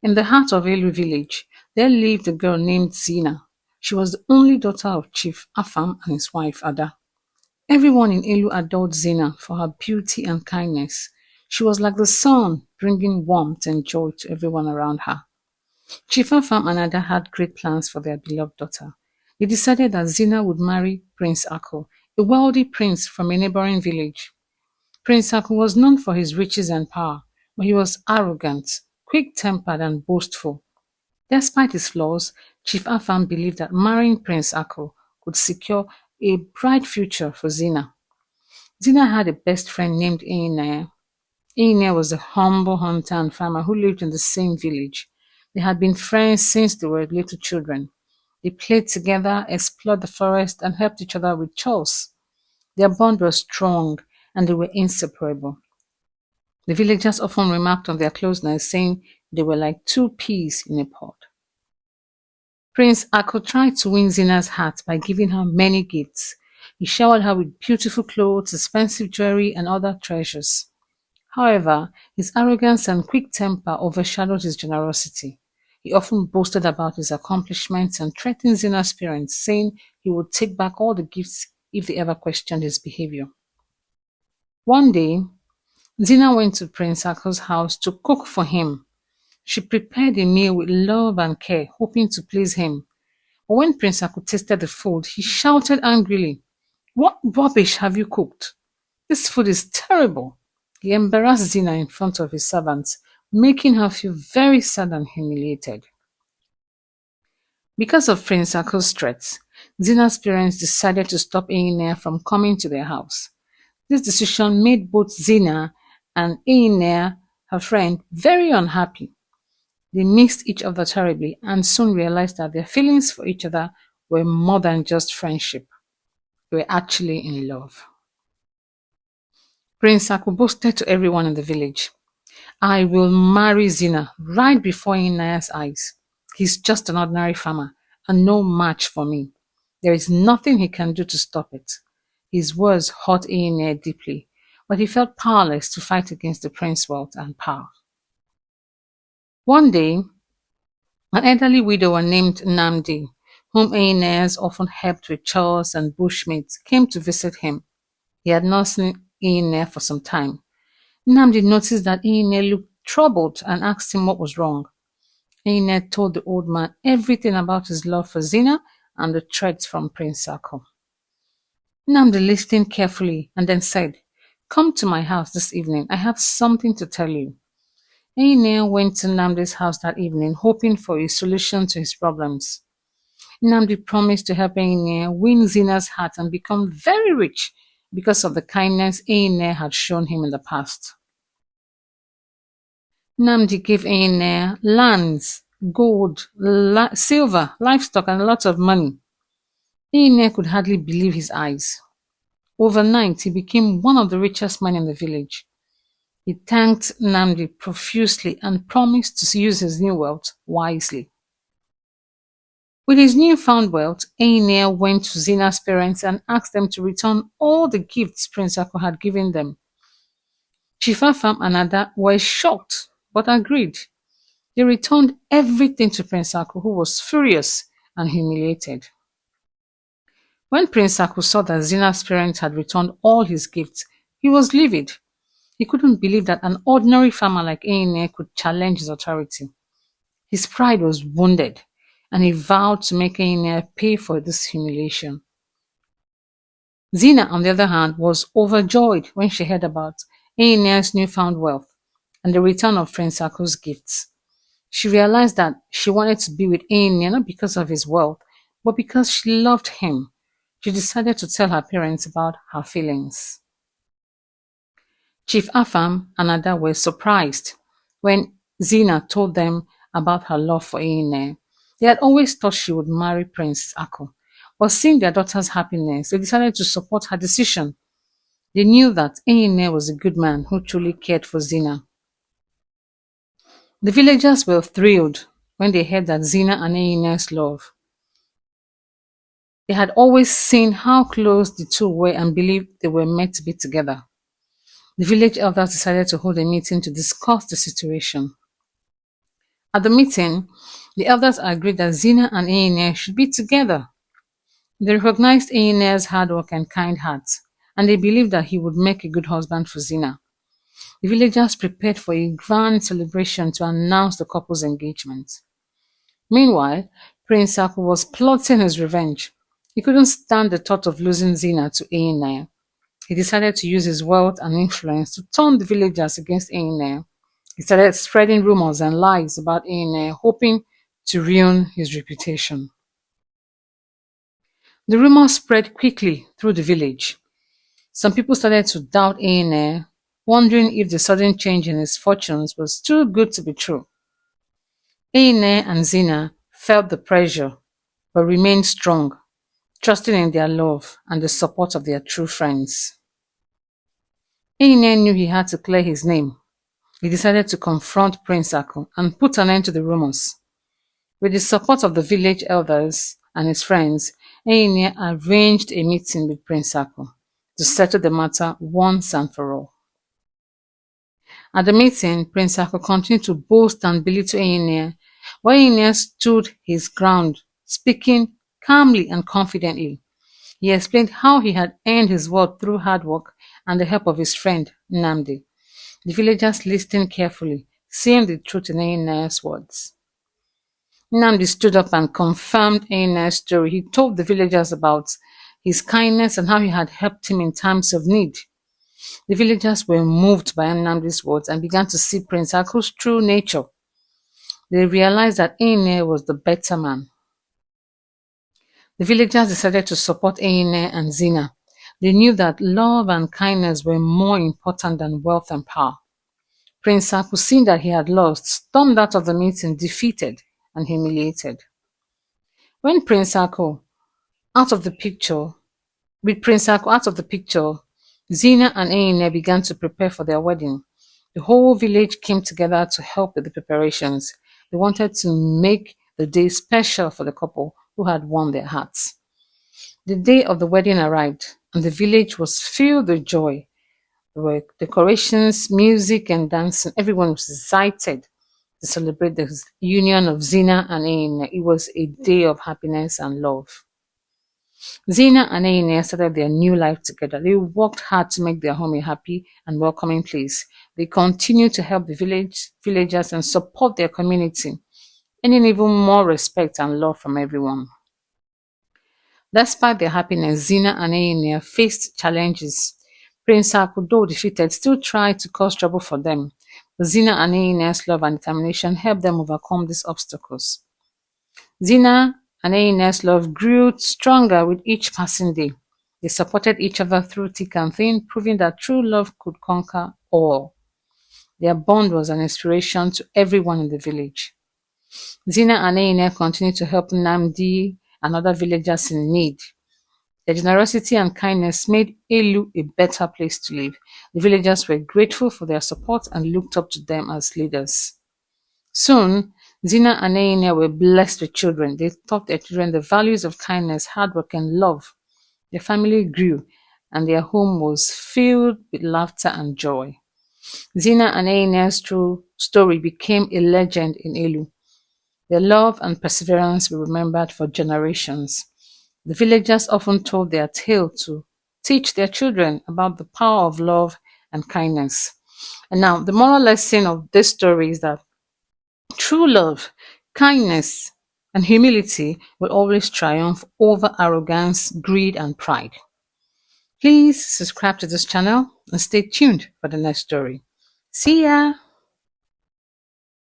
In the heart of Elu village, there lived a girl named Zina. She was the only daughter of Chief Afam and his wife Ada. Everyone in Elu adored Zina for her beauty and kindness. She was like the sun, bringing warmth and joy to everyone around her. Chief Afam and Ada had great plans for their beloved daughter. They decided that Zina would marry Prince Ako, a wealthy prince from a neighboring village. Prince Aku was known for his riches and power, but he was arrogant, quick-tempered, and boastful. Despite his flaws, Chief Afam believed that marrying Prince Aku could secure a bright future for Zina. Zina had a best friend named Einaya. Einaya was a humble hunter and farmer who lived in the same village. They had been friends since they were little children. They played together, explored the forest, and helped each other with chores. Their bond was strong, and they were inseparable. The villagers often remarked on their closeness, saying they were like two peas in a pod. Prince Ako tried to win Zina's heart by giving her many gifts. He showered her with beautiful clothes, expensive jewelry, and other treasures. However, his arrogance and quick temper overshadowed his generosity. He often boasted about his accomplishments and threatened Zina's parents, saying he would take back all the gifts if they ever questioned his behavior. One day, Zina went to Prince Ako's house to cook for him. She prepared a meal with love and care, hoping to please him. But when Prince Ako tasted the food, he shouted angrily, "What rubbish have you cooked? This food is terrible." He embarrassed Zina in front of his servants, making her feel very sad and humiliated. Because of Prince Ako's threats, Zina's parents decided to stop Einea from coming to their house. This decision made both Zina and Einea, her friend, very unhappy. They missed each other terribly and soon realized that their feelings for each other were more than just friendship. They were actually in love. Prince Aku boasted to everyone in the village, "I will marry Zina right before Inaya's eyes. He's just an ordinary farmer and no match for me. There is nothing he can do to stop it." His words hurt Inaya deeply, but he felt powerless to fight against the prince's wealth and power. One day, an elderly widower named Namdi, whom Inez often helped with chores and bushmeat, came to visit him. He had not seen Ine for some time. Namdi noticed that Ine looked troubled and asked him what was wrong. Ine told the old man everything about his love for Zina and the threats from Prince Sako. Namdi listened carefully and then said, "Come to my house this evening. I have something to tell you." Ine went to Namdi's house that evening, hoping for a solution to his problems. Namdi promised to help Ine win Zina's heart and become very rich because of the kindness Ine had shown him in the past. Namdi gave Ine lands, gold, silver, livestock, and lots of money. Ine could hardly believe his eyes. Overnight, he became one of the richest men in the village. He thanked Namdi profusely and promised to use his new wealth wisely. With his newfound wealth, Einea went to Zina's parents and asked them to return all the gifts Prince Ako had given them. Chief Afam and Ada were shocked but agreed. They returned everything to Prince Ako, who was furious and humiliated. When Prince Ako saw that Zina's parents had returned all his gifts, he was livid. He couldn't believe that an ordinary farmer like Einea could challenge his authority. His pride was wounded, and he vowed to make Einea pay for this humiliation. Zina, on the other hand, was overjoyed when she heard about Einea's newfound wealth and the return of Prince Ako's gifts. She realized that she wanted to be with Einea not because of his wealth, but because she loved him. She decided to tell her parents about her feelings. Chief Afam and Ada were surprised when Zina told them about her love for Einea. They had always thought she would marry Prince Ako, but seeing their daughter's happiness, they decided to support her decision. They knew that Einea was a good man who truly cared for Zina. The villagers were thrilled when they heard that Zina and Einea's love. They had always seen how close the two were and believed they were meant to be together. The village elders decided to hold a meeting to discuss the situation. At the meeting, the elders agreed that Zina and Eine should be together. They recognized Eine's hard work and kind heart, and they believed that he would make a good husband for Zina. The villagers prepared for a grand celebration to announce the couple's engagement. Meanwhile, Prince Aku was plotting his revenge. He couldn't stand the thought of losing Zina to Eine. He decided to use his wealth and influence to turn the villagers against Eine. He started spreading rumors and lies about Eine, hoping to ruin his reputation. The rumors spread quickly through the village. Some people started to doubt Eine, wondering if the sudden change in his fortunes was too good to be true. Eine and Zina felt the pressure but remained strong, trusting in their love and the support of their true friends. Eine knew he had to clear his name. He decided to confront Prince Aku and put an end to the rumors. With the support of the village elders and his friends, Eine arranged a meeting with Prince Aku to settle the matter once and for all. At the meeting, Prince Aku continued to boast and belittle Eine, while Eine stood his ground, speaking calmly and confidently. He explained how he had earned his wealth through hard work and the help of his friend Nnamdi. The villagers listened carefully, seeing the truth in Eine's words. Nnamdi stood up and confirmed Eine's story. He told the villagers about his kindness and how he had helped him in times of need. The villagers were moved by Nnamdi's words and began to see Prince Aku's true nature. They realized that Eine was the better man. The villagers decided to support Eine and Zina. They knew that love and kindness were more important than wealth and power. Prince Aku, seeing that he had lost, stormed out of the meeting defeated and humiliated. When Prince Aku out of the picture, with Prince Aku out of the picture, Zina and Eine began to prepare for their wedding. The whole village came together to help with the preparations. They wanted to make the day special for the couple who had won their hearts. The day of the wedding arrived, and the village was filled with joy. There were decorations, music, and dancing. Everyone was excited to celebrate the union of Zina and Eine. It was a day of happiness and love. Zina and Eine started their new life together. They worked hard to make their home a happy and welcoming place. They continued to help the villagers and support their community, earning even more respect and love from everyone. Despite their happiness, Zina and Eine faced challenges. Prince Aku, though defeated, still tried to cause trouble for them. But Zina and Eine's love and determination helped them overcome these obstacles. Zina and Eine's love grew stronger with each passing day. They supported each other through thick and thin, proving that true love could conquer all. Their bond was an inspiration to everyone in the village. Zina and Eine continued to help Nnamdi and other villagers in need. Their generosity and kindness made Elu a better place to live. The villagers were grateful for their support and looked up to them as leaders. Soon, Zina and Eine were blessed with children. They taught their children the values of kindness, hard work, and love. Their family grew, and their home was filled with laughter and joy. Zina and Eine's true story became a legend in Elu. Their love and perseverance were remembered for generations. The villagers often told their tale to teach their children about the power of love and kindness. And now, the moral lesson of this story is that true love, kindness, and humility will always triumph over arrogance, greed, and pride. Please subscribe to this channel and stay tuned for the next story. See ya!